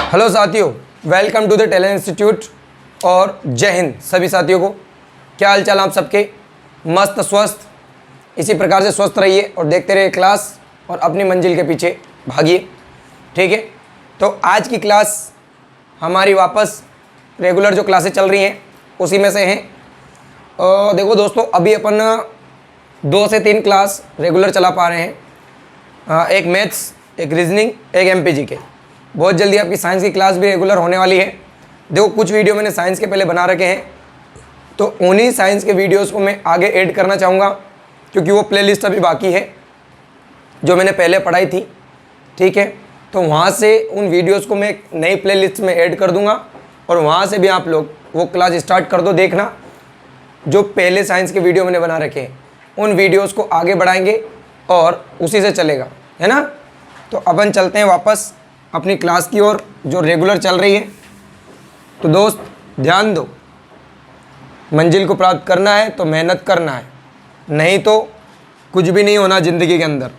Hello साथियों, welcome to the talent institute और जय हिंद सभी साथियों को। क्या हाल चाल आप सबके? मस्त स्वस्थ, इसी प्रकार से स्वस्थ रहिए और देखते रहिए क्लास और अपनी मंजिल के पीछे भागिए। ठीक है, तो आज की क्लास हमारी वापस रेगुलर जो क्लासेस चल रही हैं उसी में से हैं। देखो दोस्तों, अभी अपन 2 से 3 क्लास रेगुलर चला पा रहे हैं, एक मैथ्स, एक रीजनिंग, एक एमपीजी के। बहुत जल्दी आपकी साइंस की क्लास भी रेगुलर होने वाली है। देखो, कुछ वीडियो मैंने साइंस के पहले बना रखे हैं, तो उन्हीं साइंस के वीडियोस को मैं आगे ऐड करना चाहूँगा, क्योंकि वो प्लेलिस्ट अभी बाकी है जो मैंने पहले पढ़ाई थी। ठीक है, तो वहाँ से उन वीडियोस को मैं नई प्लेलिस्ट में ऐड कर दूँगा और वहाँ से भी आप लोग वो क्लास स्टार्ट कर दो देखना। जो पहले साइंस के वीडियो मैंने बना रखे हैं उन वीडियोस को आगे बढ़ाएंगे और उसी से चलेगा, है ना। तो अपन चलते हैं वापस अपनी क्लास की ओर जो रेगुलर चल रही है। तो दोस्त ध्यान दो, मंजिल को प्राप्त करना है तो मेहनत करना है, नहीं तो कुछ भी नहीं होना ज़िंदगी के अंदर।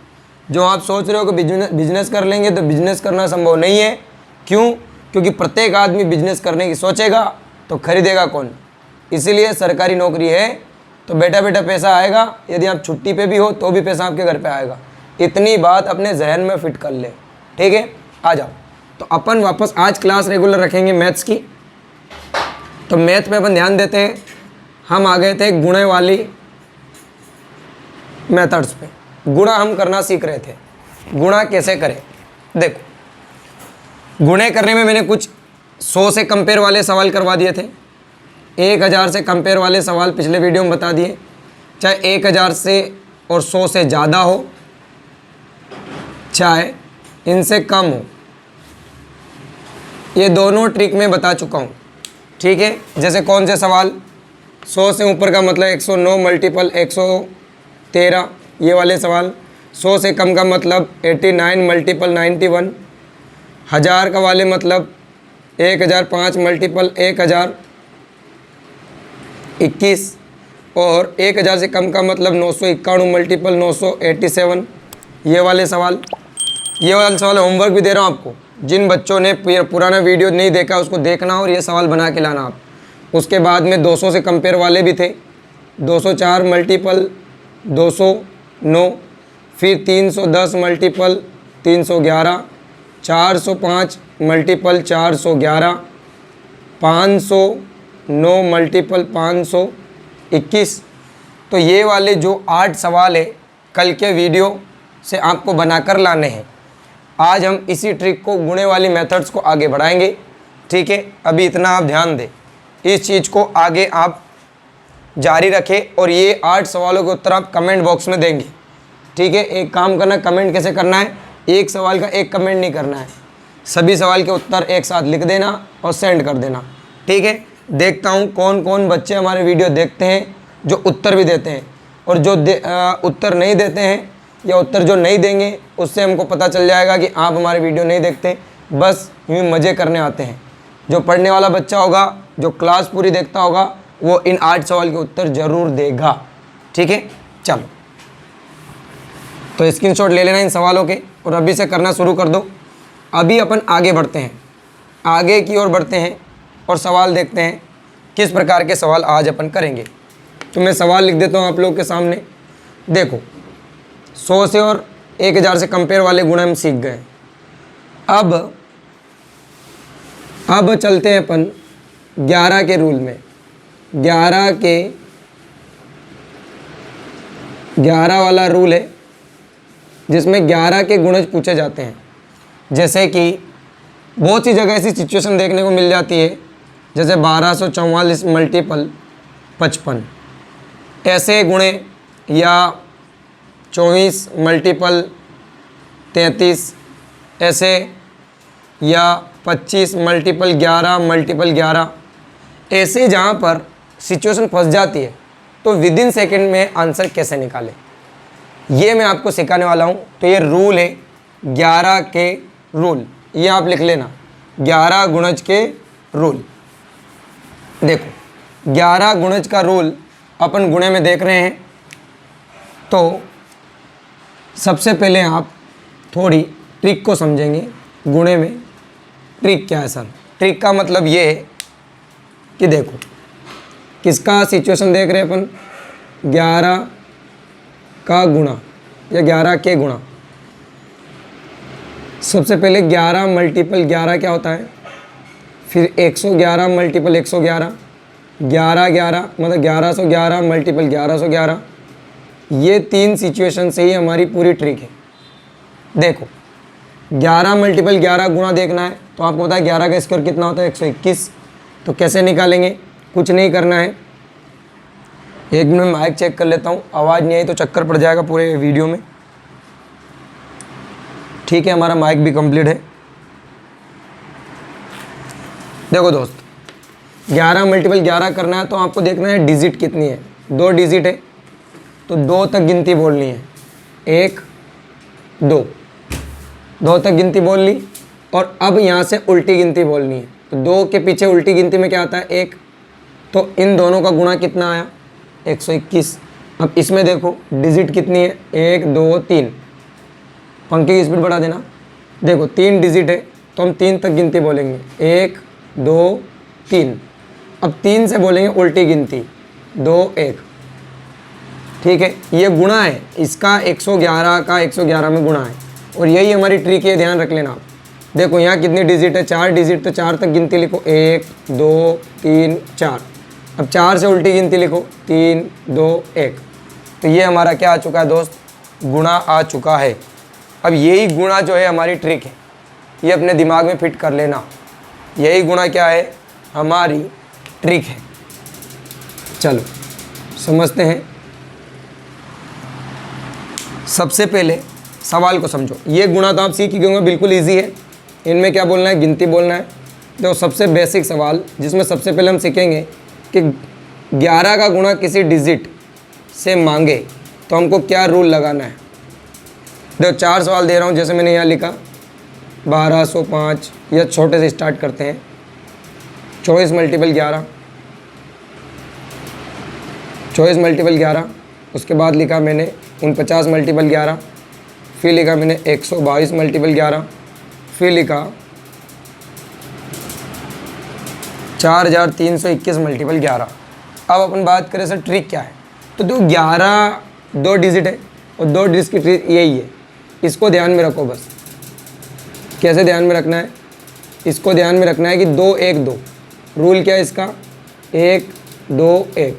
जो आप सोच रहे हो कि बिजनेस कर लेंगे, तो बिजनेस करना संभव नहीं है। क्यों? क्योंकि प्रत्येक आदमी बिजनेस करने की सोचेगा तो खरीदेगा कौन। इसीलिए सरकारी नौकरी है तो बेटा बेटा पैसा आएगा, यदि आप छुट्टी पे भी हो तो भी पैसा आपके घर पे आएगा। इतनी बात अपने जहन में फिट कर ले। ठीक है, आ जाओ। तो अपन वापस आज क्लास रेगुलर रखेंगे मैथ्स की। तो मैथ में अपन ध्यान देते हैं। हम आ गए थे गुणे वाली मेथड्स पे। गुणा हम करना सीख रहे थे। गुणा कैसे करें? देखो, गुणे करने में मैंने कुछ 100 से कंपेयर वाले सवाल करवा दिए थे, 1000 से कंपेयर वाले सवाल पिछले वीडियो में बता दिए। चाहे 1000 से और 100 से ज़्यादा हो, चाहे इनसे कम हो, ये दोनों ट्रिक मैं बता चुका हूँ। ठीक है, जैसे कौन से सवाल? 100 से ऊपर का मतलब 109 मल्टीपल 113, ये वाले सवाल। 100 से कम का मतलब 89 मल्टीपल 91। 1000 का वाले मतलब 1005 मल्टीपल 1021। और 1000 से कम का मतलब 991 मल्टीपल 987, ये वाले सवाल। ये वाला सवाल होमवर्क भी दे रहा हूँ आपको। जिन बच्चों ने पुराना वीडियो नहीं देखा उसको देखना और ये सवाल बना के लाना आप। उसके बाद में 200 से कंपेयर वाले भी थे, 204 मल्टीपल 209, फिर 310 मल्टीपल 311, 405 मल्टीपल 411, 509 मल्टीपल 521। तो ये वाले जो 8 सवाल है कल के वीडियो से आपको बनाकर लाने हैं। आज हम इसी ट्रिक को, गुणे वाली मेथड्स को आगे बढ़ाएंगे। ठीक है, अभी इतना आप ध्यान दें, इस चीज़ को आगे आप जारी रखें और ये 8 सवालों के उत्तर आप कमेंट बॉक्स में देंगे। ठीक है, एक काम करना, कमेंट कैसे करना है? एक सवाल का एक कमेंट नहीं करना है, सभी सवाल के उत्तर एक साथ लिख देना और सेंड कर देना। ठीक है, देखता हूँ कौन कौन बच्चे हमारे वीडियो देखते हैं जो उत्तर भी देते हैं, और जो उत्तर नहीं देते हैं या उत्तर जो नहीं देंगे उससे हमको पता चल जाएगा कि आप हमारे वीडियो नहीं देखते, बस यूँ मज़े करने आते हैं। जो पढ़ने वाला बच्चा होगा, जो क्लास पूरी देखता होगा, वो इन 8 सवाल के उत्तर ज़रूर देगा। ठीक है, चलो तो स्क्रीनशॉट ले लेना इन सवालों के और अभी से करना शुरू कर दो। अभी अपन आगे बढ़ते हैं, आगे की ओर बढ़ते हैं और सवाल देखते हैं किस प्रकार के सवाल आज अपन करेंगे। तो मैं सवाल लिख देता हूँ आप लोग के सामने। देखो, 100 से और 1000 से कंपेयर वाले गुण हम सीख गए। अब चलते हैं अपन 11 के रूल में। 11 वाला रूल है जिसमें 11 के गुणज पूछे जाते हैं। जैसे कि बहुत सी जगह ऐसी सिचुएशन देखने को मिल जाती है, जैसे 1244 मल्टीपल 55 ऐसे गुणे, या 24 मल्टीपल 33 ऐसे, या 25 मल्टीपल 11 मल्टीपल 11 ऐसे। जहाँ पर सिचुएशन फंस जाती है तो विद इन सेकेंड में आंसर कैसे निकालें, ये मैं आपको सिखाने वाला हूँ। तो ये रूल है 11 के रूल, ये आप लिख लेना, 11 गुणज के रूल। देखो, 11 गुणज का रूल अपन गुणे में देख रहे हैं। तो सबसे पहले आप थोड़ी ट्रिक को समझेंगे गुणे में। ट्रिक क्या है सर? ट्रिक का मतलब ये है कि देखो किसका सिचुएशन देख रहे हैं अपन, 11 का गुणा या 11 के गुणा। सबसे पहले 11 मल्टीपल 11 क्या होता है, फिर 111 मल्टीपल 111, 11 11 मतलब 1111 मल्टीपल 1111। ये 3 सिचुएशन से ही हमारी पूरी ट्रिक है। देखो 11 मल्टीपल 11 गुणा देखना है तो आपको पता है 11 का स्क्वायर कितना होता है 121। तो कैसे निकालेंगे, कुछ नहीं करना है। एक मिनट में माइक चेक कर लेता हूँ, आवाज़ नहीं आई तो चक्कर पड़ जाएगा पूरे वीडियो में। ठीक है, हमारा माइक भी कंप्लीट है। देखो दोस्त 11 मल्टीपल 11 करना है तो आपको देखना है डिजिट कितनी है, 2 डिजिट है तो 2 तक गिनती बोलनी है, 1 2, 2 तक गिनती बोल ली। और अब यहाँ से उल्टी गिनती बोलनी है तो 2 के पीछे उल्टी गिनती में क्या आता है 1, तो इन दोनों का गुणा कितना आया 121। अब इसमें देखो डिजिट कितनी है 1 2 3, पंखे की स्पीड बढ़ा देना। देखो 3 डिजिट है तो हम 3 तक गिनती बोलेंगे 1 2 3। अब 3 से बोलेंगे उल्टी गिनती 2 1। ठीक है, ये गुणा है, इसका 111 का 111 में गुणा है और यही हमारी ट्रिक है, ध्यान रख लेना आप। देखो यहाँ कितनी डिजिट है, 4 डिजिट, तो 4 तक गिनती लिखो 1 2 3 4। अब 4 से उल्टी गिनती लिखो 3 2 1। तो ये हमारा क्या आ चुका है दोस्त, गुणा आ चुका है। अब यही गुणा जो है हमारी ट्रिक है, ये अपने दिमाग में फिट कर लेना। यही गुणा क्या है, हमारी ट्रिक है। चलो समझते हैं। सबसे पहले सवाल को समझो, ये गुणा तो आप सीख ही गए होंगे, बिल्कुल इजी है। इनमें क्या बोलना है, गिनती बोलना है। तो सबसे बेसिक सवाल जिसमें सबसे पहले हम सीखेंगे कि 11 का गुणा किसी डिजिट से मांगे तो हमको क्या रूल लगाना है। देखो 4 सवाल दे रहा हूँ, जैसे मैंने यहाँ लिखा 1205, या छोटे से स्टार्ट करते हैं। 24 मल्टीपल 11, 24 मल्टीपल 11, उसके बाद लिखा मैंने 49 मल्टीपल 11, फिर लिखा मैंने 122 मल्टीपल 11, फिर लिखा 4321 मल्टीपल 11। अब अपन बात करें सर ट्रिक क्या है, तो 11 2 डिजिट है और 2 डिजिट की ट्रिक यही है। इसको ध्यान में रखो बस। कैसे ध्यान में रखना है, इसको ध्यान में रखना है कि 2 1 2। रूल क्या है इसका, 1 2 1।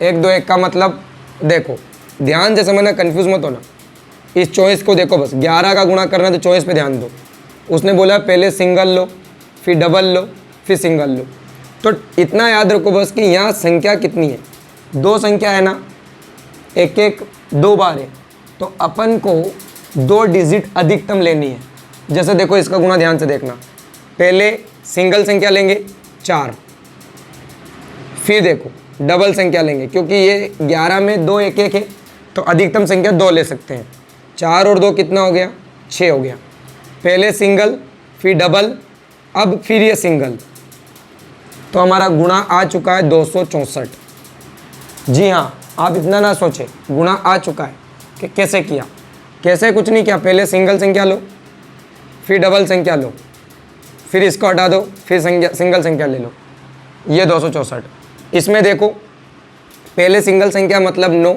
1 2 1 का मतलब देखो ध्यान से समझना, कंफ्यूज मत होना। इस चॉइस को देखो बस, 11 का गुणा करना है तो चॉइस पे ध्यान दो। उसने बोला पहले सिंगल लो, फिर डबल लो, फिर सिंगल लो। तो इतना याद रखो बस कि यहाँ संख्या कितनी है, 2 संख्या है ना, 1 1 2 बार है, तो अपन को 2 डिजिट अधिकतम लेनी है। जैसे देखो इसका गुणा ध्यान से देखना, पहले सिंगल संख्या लेंगे 4, फिर देखो डबल संख्या लेंगे, क्योंकि ये 11 में 2 1 1 है तो अधिकतम संख्या 2 ले सकते हैं। 4 और 2 कितना हो गया, 6 हो गया। पहले सिंगल, फिर डबल, अब फिर ये सिंगल, तो हमारा गुणा आ चुका है 264। जी हाँ, आप इतना ना सोचें, गुणा आ चुका है। कि कैसे किया, कैसे कुछ नहीं किया, पहले सिंगल संख्या लो, फिर डबल संख्या लो, फिर इसको हटा दो, फिर सिंगल संख्या ले लो, ये 264। इसमें देखो पहले सिंगल संख्या मतलब 9,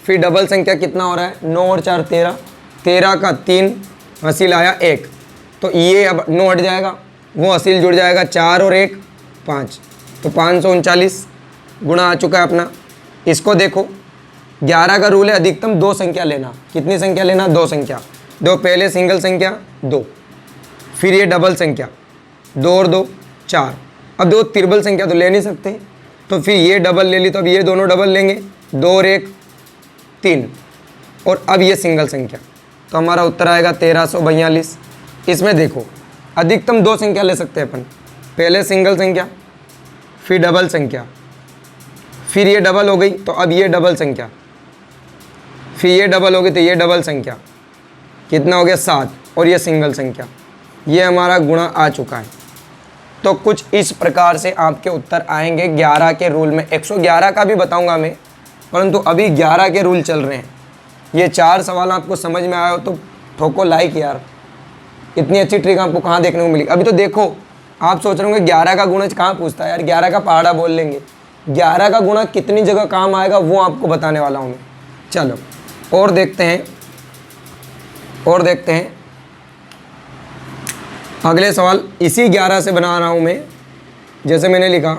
फिर डबल संख्या कितना हो रहा है, 9 और 4 13, 13 का 3 हासिल आया 1, तो ये अब 9 हट जाएगा, वो हासिल जुड़ जाएगा 4 और 1 5, तो 539 गुणा आ चुका है अपना। इसको देखो 11 का रूल है अधिकतम 2 संख्या लेना। कितनी संख्या लेना, 2 संख्या। दो पहले सिंगल संख्या 2, फिर ये डबल संख्या 2 और 2 4। अब 2 तिरबल संख्या तो ले नहीं सकते, तो फिर ये डबल ले ली, तो अब ये दोनों डबल लेंगे, 2 और 1 3, और अब ये सिंगल संख्या, तो हमारा उत्तर आएगा 1342। इसमें देखो अधिकतम 2 संख्या ले सकते हैं अपन, पहले सिंगल संख्या, फिर डबल संख्या, फिर ये डबल हो गई तो अब ये डबल संख्या, फिर ये डबल हो गई तो ये डबल संख्या, कितना हो गया 7, और ये सिंगल संख्या। ये हमारा गुणा आ चुका है। तो कुछ इस प्रकार से आपके उत्तर आएंगे 11 के रूल में। 111 का भी बताऊंगा मैं, परंतु अभी 11 के रूल चल रहे हैं। ये 4 सवाल आपको समझ में आया हो तो ठोको लाइक यार, इतनी अच्छी ट्रिक आपको कहाँ देखने को मिली? अभी तो देखो, आप सोच रहे होंगे 11 का गुणज कहाँ पूछता है यार, 11 का पहाड़ा बोल लेंगे। 11 का गुणा कितनी जगह काम आएगा वो आपको बताने वाला हूँ मैं। चलो और देखते हैं, अगले सवाल इसी 11 से बना रहा हूँ मैं। जैसे मैंने लिखा,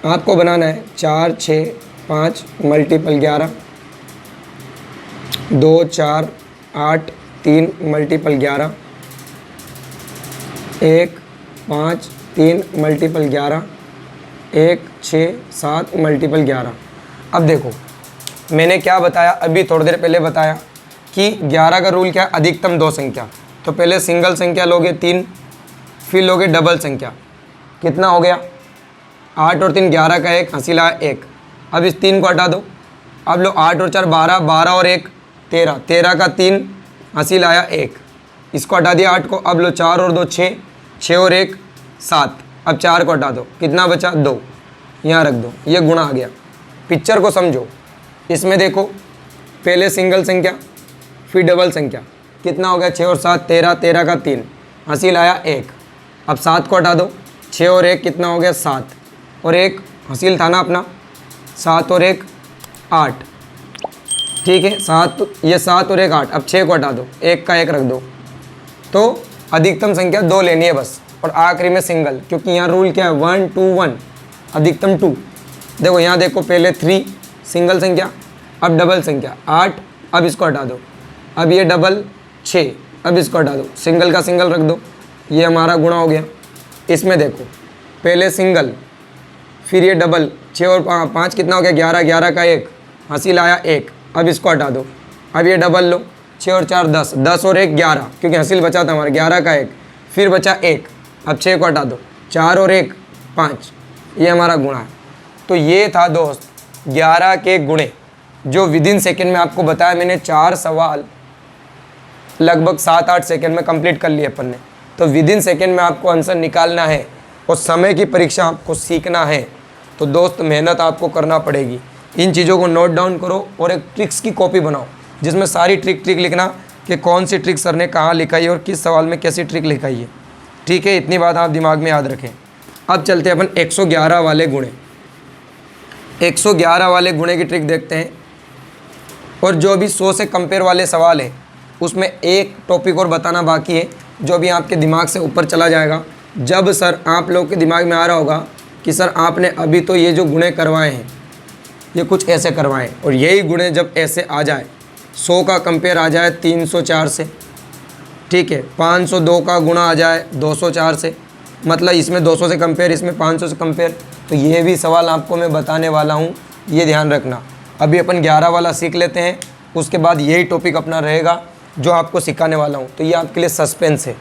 आपको बनाना है 4, 6, 5 मल्टीपल 11, 2, 4, 8, 3 मल्टीपल 11, 1, 5, 3 मल्टीपल 11, 1, 6, 7 मल्टीपल 11। अब देखो मैंने क्या बताया, अभी थोड़ी देर पहले बताया कि 11 का रूल क्या है, अधिकतम 2 संख्या। तो पहले सिंगल संख्या लोगे 3, फिर लोगे डबल संख्या। कितना हो गया? 8 और 3 11 का 1, हासिल आया 1। अब इस 3 को हटा दो। अब लो 8 और 4 12, 12 और 1 13, 13 का 3, हासिल आया 1। इसको हटा दिया 8 को। अब लो 4 और 2 6, 6 और 1 7। अब 4 को हटा दो, कितना बचा? 2। यहाँ रख दो, ये गुणा आ गया। पिक्चर को समझो, इसमें देखो पहले सिंगल संख्या फिर डबल संख्या। कितना हो गया? 6 और 7 13, 13 का 3, हासिल आया 1। अब 7 को हटा दो, 6 और 1 कितना हो गया? 7 और 1 हासिल था ना अपना, 7 और 1 8। ठीक है, 7 ये 7 और 1 8। अब 6 को हटा दो, 1 का 1 रख दो। तो अधिकतम संख्या 2 लेनी है बस, और आखिरी में सिंगल, क्योंकि यहाँ रूल क्या है? 1 2 1, अधिकतम 2। देखो यहाँ देखो, पहले 3 सिंगल संख्या, अब डबल संख्या 8, अब इसको हटा दो। अब ये डबल 6, अब इसको हटा दो, सिंगल का सिंगल रख दो। ये हमारा गुणा हो गया। इसमें देखो पहले सिंगल फिर ये डबल, 6 और 5 कितना हो गया? 11, 11 का 1, हासिल आया 1। अब इसको हटा दो। अब ये डबल लो, 6 और 4 10, 10 और 1 11, क्योंकि हासिल बचा था हमारा 11 का 1, फिर बचा 1। अब 6 को हटा दो, 4 और 1 5, ये हमारा गुणा है। तो ये था दोस्त 11 के गुणे, जो विदिन सेकेंड में आपको बताया मैंने। 4 सवाल लगभग 7-8 सेकेंड में कंप्लीट कर लिए अपन ने। तो विदिन सेकेंड में आपको आंसर निकालना है और समय की परीक्षा आपको सीखना है, तो दोस्त मेहनत आपको करना पड़ेगी। इन चीज़ों को नोट डाउन करो और एक ट्रिक्स की कॉपी बनाओ, जिसमें सारी ट्रिक लिखना कि कौन सी ट्रिक सर ने कहाँ लिखाई है और किस सवाल में कैसी ट्रिक लिखाई है। ठीक है, इतनी बात आप दिमाग में याद रखें। अब चलते हैं अपन 111 वाले गुणे। 111 वाले गुणे की ट्रिक देखते हैं। और जो भी 100 से कंपेयर वाले सवाल है, उसमें एक टॉपिक और बताना बाकी है, जो भी आपके दिमाग से ऊपर चला जाएगा। जब सर आप लोग के दिमाग में आ रहा होगा कि सर आपने अभी तो ये जो गुणे करवाए हैं ये कुछ ऐसे करवाएं, और यही गुणे जब ऐसे आ जाए, 100 का कंपेयर आ जाए 304 से, ठीक है, 502 का गुणा आ जाए 204 से, मतलब इसमें 200 से कंपेयर, इसमें 500 से कंपेयर, तो ये भी सवाल आपको मैं बताने वाला हूँ, ये ध्यान रखना। अभी अपन 11 वाला सीख लेते हैं, उसके बाद यही टॉपिक अपना रहेगा जो आपको सिखाने वाला हूँ। तो ये आपके लिए सस्पेंस है,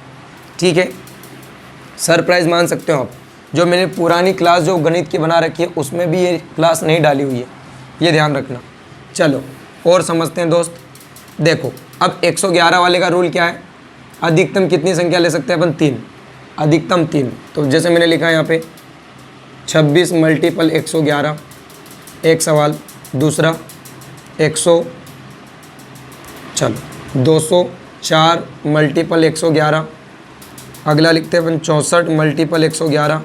ठीक है, सरप्राइज़ मान सकते हो आप। जो मैंने पुरानी क्लास जो गणित की बना रखी है उसमें भी ये क्लास नहीं डाली हुई है, ये ध्यान रखना। चलो और समझते हैं दोस्त। देखो अब 111 वाले का रूल क्या है? अधिकतम कितनी संख्या ले सकते हैं अपन? 3, अधिकतम 3। तो जैसे मैंने लिखा है यहाँ पे 26 मल्टीपल 111, एक सवाल। दूसरा 204 मल्टीपल 111। अगला लिखते हैं अपन 64 मल्टीपल 111।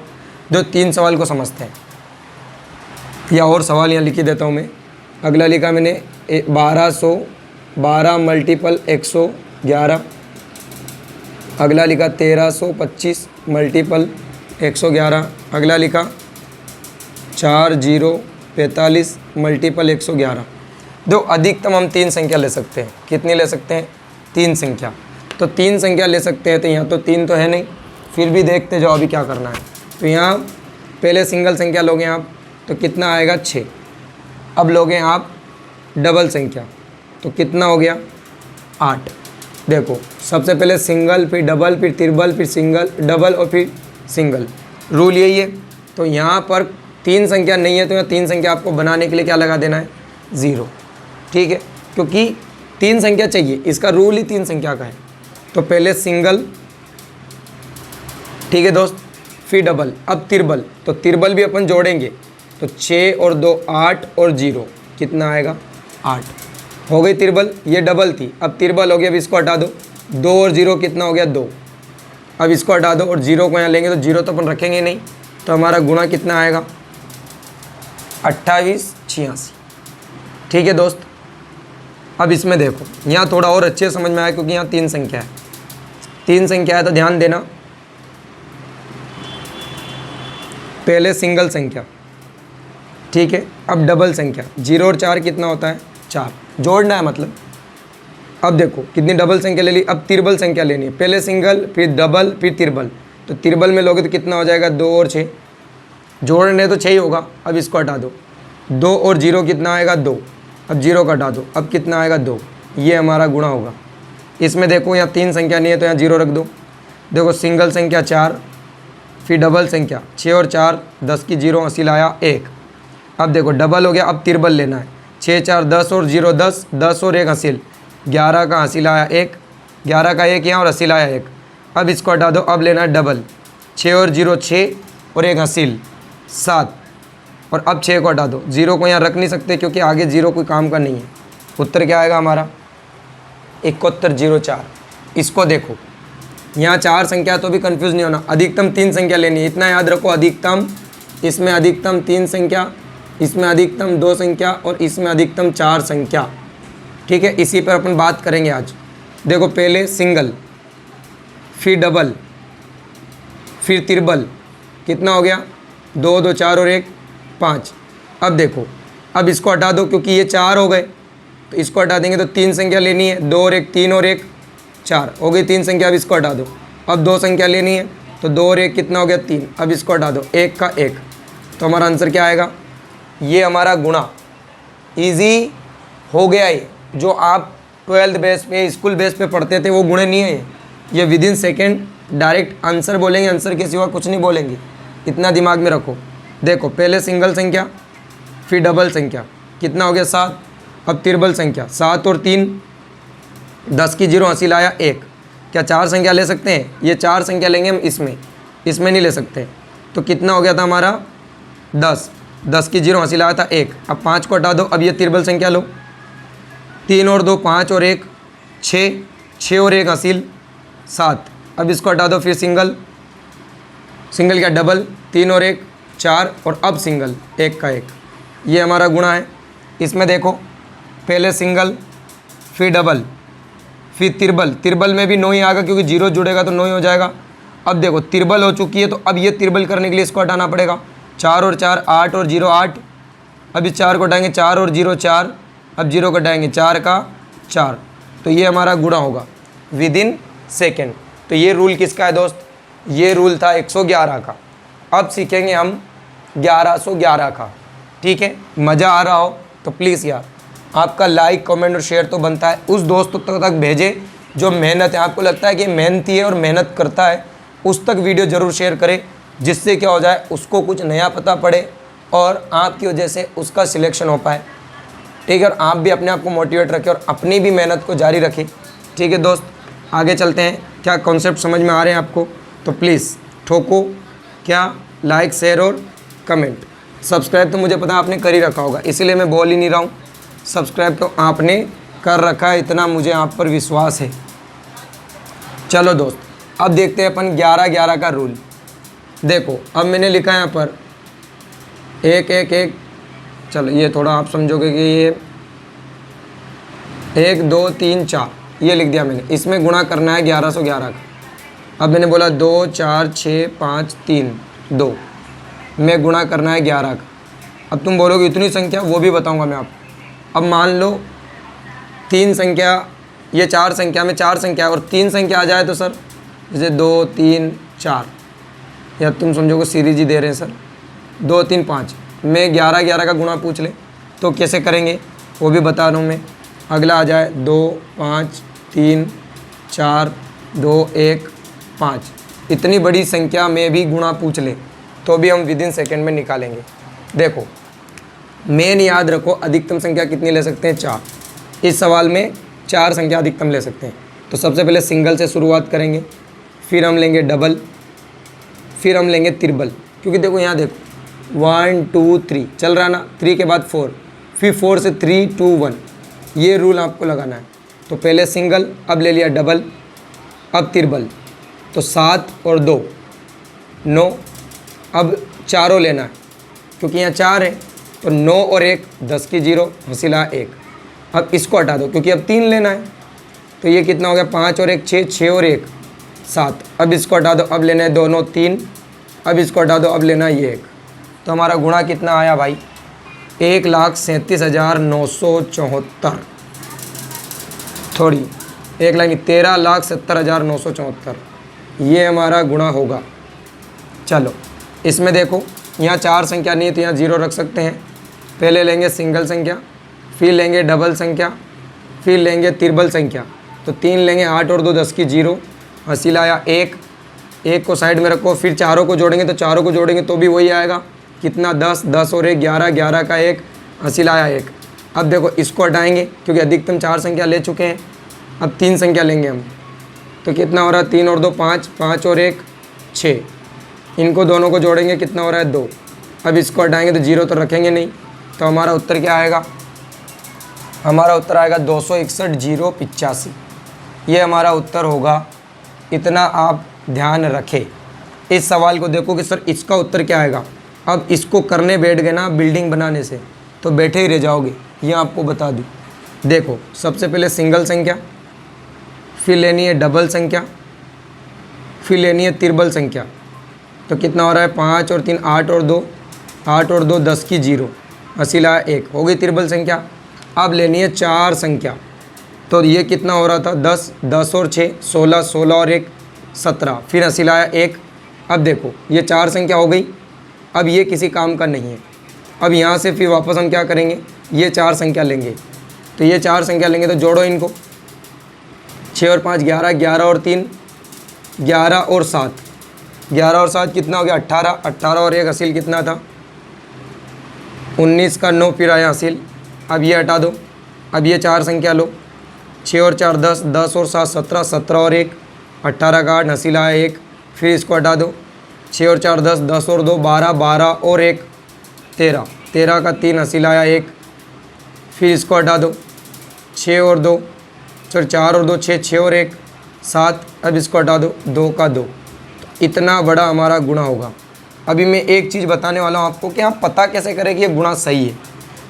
जो 3 सवाल को समझते हैं, या और सवाल यहाँ लिख देता हूँ मैं। अगला लिखा मैंने 1212 मल्टीपल 111। अगला लिखा 1325 मल्टीपल 111। अगला लिखा 4045 मल्टीपल 111। दो अधिकतम हम 3 संख्या ले सकते हैं। कितनी ले सकते हैं? 3 संख्या। तो 3 संख्या ले सकते हैं, तो यहाँ तो 3 तो है नहीं, फिर भी देखते जाओ अभी क्या करना है। तो यहाँ पहले सिंगल संख्या लोगे आप, तो कितना आएगा? 6। अब लोगे आप डबल संख्या, तो कितना हो गया? 8। देखो सबसे पहले सिंगल, फिर डबल, फिर ट्रिपल, फिर सिंगल, डबल और फिर सिंगल, रूल यही है। तो यहाँ पर 3 संख्या नहीं है, तो यहाँ 3 संख्या आपको बनाने के लिए क्या लगा देना है? 0, ठीक है, क्योंकि 3 संख्या चाहिए, इसका रूल ही 3 संख्या का है। तो पहले सिंगल, ठीक है दोस्त, फिर डबल, अब तिरबल, तो तिरबल भी अपन जोड़ेंगे, तो 6 और 2 8 और 0 कितना आएगा? 8। हो गई तिरबल, ये डबल थी, अब तिरबल हो गया। अब इसको हटा दो, 2 और 0 कितना हो गया 2। अब इसको हटा दो और 0 को यहाँ लेंगे तो 0 तो अपन रखेंगे नहीं, तो हमारा गुणा कितना आएगा 2886। ठीक है दोस्त। अब इसमें देखो यहाँ थोड़ा और अच्छे समझ में आया क्योंकि यहाँ 3 संख्या है, 3 संख्या है तो ध्यान देना। पहले सिंगल संख्या, ठीक है। अब डबल संख्या, 0 और 4 कितना होता है 4, जोड़ना है मतलब। अब देखो कितनी डबल संख्या ले ली, अब तिरबल संख्या लेनी है। पहले सिंगल, फिर डबल, फिर तिरबल। तो तिरबल में लोगे तो कितना हो जाएगा 2 और 6, जोड़ने तो 6 ही होगा। अब इसको हटा दो, 2 और 0 कितना आएगा 2। अब 0 को हटा दो, अब कितना आएगा 2। ये हमारा गुणा होगा। इसमें देखो यहाँ 3 संख्या नहीं है तो यहाँ 0 रख दो। देखो सिंगल संख्या 4, फिर डबल संख्या 6 और 4 10 की 0 हासिल आया 1। अब देखो डबल हो गया, अब तिरबल लेना है। 6 4 10 और 0 10, 10 और 1 हासिल 11 का हासिल आया 1, 11 का 1 यहाँ और हासिल आया 1। अब इसको हटा दो, अब लेना है डबल। 6 और 0 6 और 1 हासिल 7, और अब 6 को हटा दो। 0 को यहाँ रख नहीं सकते क्योंकि आगे 0 कोई काम का नहीं है। उत्तर क्या आएगा हमारा 7104। इसको देखो यहाँ 4 संख्या तो भी कंफ्यूज नहीं होना, अधिकतम 3 संख्या लेनी है, इतना याद रखो। अधिकतम, इसमें अधिकतम 3 संख्या, इसमें अधिकतम 2 संख्या और इसमें अधिकतम 4 संख्या। ठीक है, इसी पर अपन बात करेंगे आज। देखो पहले सिंगल, फिर डबल, फिर तिरबल, कितना हो गया 2 2 4 और 1 5। अब देखो, अब इसको हटा दो क्योंकि ये 4 हो गए, तो इसको हटा देंगे तो 3 संख्या लेनी है। 2 और 1 3 और 1 4 हो गई 3 संख्या। अब इसको हटा दो, अब 2 संख्या लेनी है तो 2 और 1 कितना हो गया 3। अब इसको हटा दो, 1 का 1, तो हमारा आंसर क्या आएगा। ये हमारा गुणा इजी हो गया। ये जो आप 12th बेस पे, स्कूल बेस पे पढ़ते थे वो गुणे नहीं है, ये with in second direct answer बोलेंगे, आंसर के सिवा कुछ नहीं बोलेंगे, इतना दिमाग में रखो। देखो पहले सिंगल संख्या, फिर डबल संख्या, कितना हो गया 7। अब तिरबल संख्या 7 और 3 10 की 0 हासिल आया 1। क्या 4 संख्या ले सकते हैं, ये 4 संख्या लेंगे हम, इसमें नहीं ले सकते। तो कितना हो गया था हमारा 10, 10 की 0 हासिल आया था 1। अब 5 को हटा दो, अब ये तिरबल संख्या लो, 3 और 2 5 और 1 6, 6 और 1 हासिल 7। अब इसको हटा दो, फिर सिंगल, सिंगल क्या डबल, 3 और 1 4 और अब सिंगल 1 का 1। ये हमारा गुणा है। इसमें देखो पहले सिंगल, फिर डबल, फिर तिरबल, तिरबल में भी 9 ही आएगा क्योंकि 0 जुड़ेगा तो 9 ही हो जाएगा। अब देखो तिरबल हो चुकी है तो अब ये तिरबल करने के लिए इसको हटाना पड़ेगा। 4 और 4 8 और 0 8। अब इस 4 को हटाएंगे, 4 और 0 4, अब 0 को हटाएंगे 4 का 4। तो ये हमारा गुणा होगा विद इन सेकेंड। तो ये रूल किसका है दोस्त, ये रूल था 111 का। अब सीखेंगे हम 1111 का। ठीक है, मज़ा आ रहा हो तो प्लीज़ यार आपका लाइक कमेंट और शेयर तो बनता है, उस दोस्तों तक भेजें जो मेहनत है, आपको लगता है कि मेहनती है और मेहनत करता है, उस तक वीडियो ज़रूर शेयर करें, जिससे क्या हो जाए उसको कुछ नया पता पड़े और आपकी वजह से उसका सिलेक्शन हो पाए। ठीक है, और आप भी अपने आप को मोटिवेट रखें और अपनी भी मेहनत को जारी रखें। ठीक है दोस्त, आगे चलते हैं। क्या कॉन्सेप्ट समझ में आ रहे हैं आपको, तो प्लीज़ ठोको क्या लाइक शेयर और कमेंट। सब्सक्राइब तो मुझे पता है आपने कर ही रखा होगा, इसीलिए मैं बोल ही नहीं रहा हूँ। सब्सक्राइब तो आपने कर रखा है, इतना मुझे आप पर विश्वास है। चलो दोस्त, अब देखते हैं अपन 11-11 का रूल। देखो अब मैंने लिखा है यहाँ पर 1 1 1। चलो ये थोड़ा आप समझोगे कि ये 1 2 3 4 ये लिख दिया मैंने। इसमें गुणा करना है 1111 का। अब मैंने बोला 2 4 6 5 3 2 में गुणा करना है 11 का। अब तुम बोलोगे इतनी संख्या, वो भी बताऊंगा मैं आपको। अब मान लो 3 संख्या, ये 4 संख्या में 4 संख्या और 3 संख्या आ जाए तो सर जैसे 2 3 4, या तुम समझोगे सीरीज ही दे रहे हैं सर 2 3 5 में 11-11 का गुणा पूछ ले तो कैसे करेंगे वो भी बता रहा हूँ मैं। अगला आ जाए 2 5 3 4 2 1 5, इतनी बड़ी संख्या में भी गुणा पूछ ले तो भी हम विद इन सेकेंड में निकालेंगे। देखो मेन याद रखो, अधिकतम संख्या कितनी ले सकते हैं 4। इस सवाल में 4 संख्या अधिकतम ले सकते हैं। तो सबसे पहले सिंगल से शुरुआत करेंगे, फिर हम लेंगे डबल, फिर हम लेंगे तिरबल। क्योंकि देखो यहाँ देखो 1 2 3 चल रहा है ना, 3 के बाद 4, फिर 4 से 3 2 1, ये रूल आपको लगाना है। तो पहले सिंगल, अब ले लिया डबल, अब तिरबल, तो 7 और 2 9, अब चारों लेना है क्योंकि यहाँ 4 है, तो 9 और 1 10 की 0 हसीला 1। अब इसको हटा दो क्योंकि अब 3 लेना है, तो ये कितना हो गया 5 और 1 6, 6 और 1 7। अब इसको हटा दो, अब लेना है 2 9 3, अब इसको हटा दो, अब लेना है ये 1। तो हमारा गुणा कितना आया भाई 1,37,974, थोड़ी 1,13,70,974, ये हमारा गुणा होगा। चलो इसमें देखो यहाँ 4 संख्या नहीं है तो यहाँ 0 रख सकते हैं। पहले लेंगे सिंगल संख्या, फिर लेंगे डबल संख्या, फिर लेंगे तिरबल संख्या। तो 3 लेंगे, 8 और 2 10 की 0 हसीला आया 1, 1 को साइड में रखो, फिर चारों को जोड़ेंगे, तो चारों को जोड़ेंगे तो भी वही आएगा कितना 10, 10 और 1 11, 11 का 1 हसीला आया 1। अब देखो इसको हटाएंगे क्योंकि अधिकतम 4 संख्या ले चुके हैं, अब 3 संख्या लेंगे हम, तो कितना हो रहा है 3 और 2 5, 5 और 1 6, इनको दोनों को जोड़ेंगे कितना हो रहा है 2। अब इसको हटाएंगे तो 0 तो रखेंगे नहीं, तो हमारा उत्तर क्या आएगा, हमारा उत्तर आएगा 261,085। ये हमारा उत्तर होगा। इतना आप ध्यान रखें। इस सवाल को देखो कि सर इसका उत्तर क्या आएगा। अब इसको करने बैठ गए ना बिल्डिंग बनाने से तो बैठे ही रह जाओगे, ये आपको बता दूँ। देखो सबसे पहले सिंगल संख्या, फिर लेनी है डबल संख्या, फिर लेनी है तिरबल संख्या। तो कितना हो रहा है 5 और 3 8 और 2, 8 और 2 10 की 0 हसीला 1 हो गई तिरबल संख्या। अब लेनी है 4 संख्या, तो ये कितना हो रहा था 10, 10 और 6 16, 16 और 1 17, फिर हसीला 1। अब देखो ये 4 संख्या हो गई। अब ये किसी काम का नहीं है। अब यहाँ से फिर वापस हम क्या करेंगे, ये 4 संख्या लेंगे, तो ये 4 संख्या लेंगे तो जोड़ो इनको, 6 और 5 11, 11 और 3 11 और 7, 11 और 7 कितना हो गया 18, 18 और 1 हसील कितना था 19 का 9 फिर आया हसील। अब ये हटा दो, अब ये 4 संख्या लो, 6 और 4 10, 10 और 7 17, 17 और 1 18 का 8 हसील आया 1, फिर इसको हटा दो, 6 और 4 10, 10 और 2 12, 12 और 1 13, 13 का 3 हसील आया 1, फिर इसको हटा दो, 6 और 2 4 और 2 6, 6 और 1 7, अब इसको हटा दो 2 का 2। इतना बड़ा हमारा गुणा होगा। अभी मैं एक चीज़ बताने वाला हूँ आपको कि आप पता कैसे करें कि ये गुणा सही है।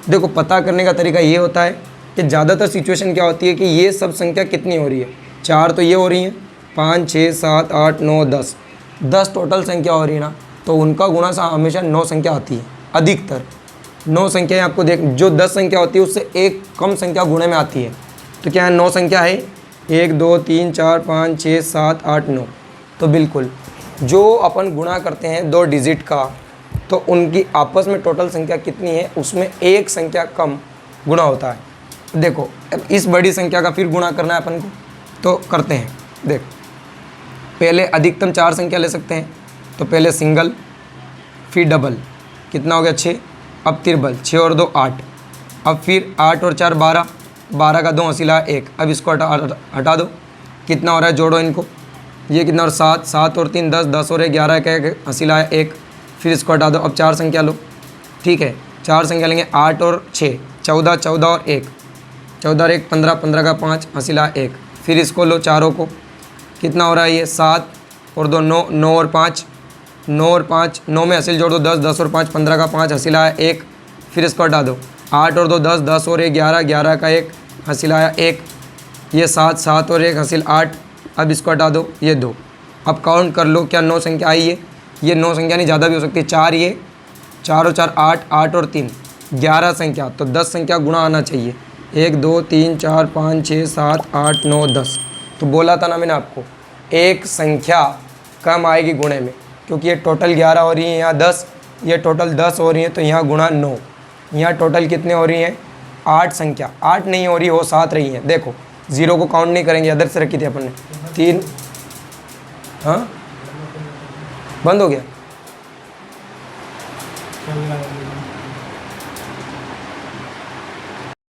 देखो पता करने का तरीका ये होता है कि ज़्यादातर सिचुएशन क्या होती है कि ये सब संख्या कितनी हो रही है, 4 तो ये हो रही हैं, 5 6 7 8 9 10, 10 टोटल संख्या हो रही है ना, तो उनका गुणा हमेशा 9 संख्या आती है। अधिकतर 9 संख्याएँ आपको देख, जो 10 संख्या होती है उससे एक कम संख्या गुणे में आती है। तो क्या है 9 संख्या है 1 2 3 4 5 6 7 8 9। तो बिल्कुल जो अपन गुणा करते हैं 2 डिजिट का, तो उनकी आपस में टोटल संख्या कितनी है उसमें एक संख्या कम गुणा होता है। देखो अब इस बड़ी संख्या का फिर गुणा करना है अपन को, तो करते हैं। देख पहले अधिकतम 4 संख्या ले सकते हैं, तो पहले सिंगल फिर डबल, कितना हो गया 6, अब तिरबल 6 और 2 8, अब फिर 8 और 4 12, 12 का 2 हसीला 1, अब इसको हटा दो, कितना हो रहा है जोड़ो इनको, ये कितना और 7, 7 और 3 10, 10 और 1 11 का 1 हसीला 1, फिर इसको हटा दो। अब 4 संख्या लो, ठीक है 4 संख्या लेंगे, 8 और 6 14, 14 और 1 14 और 1 15, 15 का 5 हसीला 1, फिर इसको लो चारों को, कितना हो रहा है ये 7 और 2 9, 9 और 5 9 और 5 9 में हसील जोड़ दो 10, 10 और 5 15 का 5 हसीला 1, फिर इसको हटा दो, 8 और 2 10, 10 और 1 11, 11 का 1 हसीला 1, ये 7, 7 और 1 हसील 8, अब इसको हटा दो ये 2। अब काउंट कर लो क्या 9 संख्या आई है, ये 9 संख्या नहीं ज़्यादा भी हो सकती है, 4 ये 4 और 4 8, 8 और 3 11 संख्या, तो 10 संख्या गुणा आना चाहिए, 1 2 3 4 5 6 7 8 9 10। तो बोला था ना मैंने आपको एक संख्या कम आएगी गुणे में, क्योंकि ये टोटल 11 हो रही है, यहाँ 10, ये टोटल 10 हो रही है, तो यहाँ गुणा 9, यहाँ टोटल कितने हो रही हैं 8 संख्या, 8 नहीं हो रही हो 7 रही हैं। देखो 0 को काउंट नहीं करेंगे, अदर से रखी थी अपन ने 3, हाँ बंद हो गया।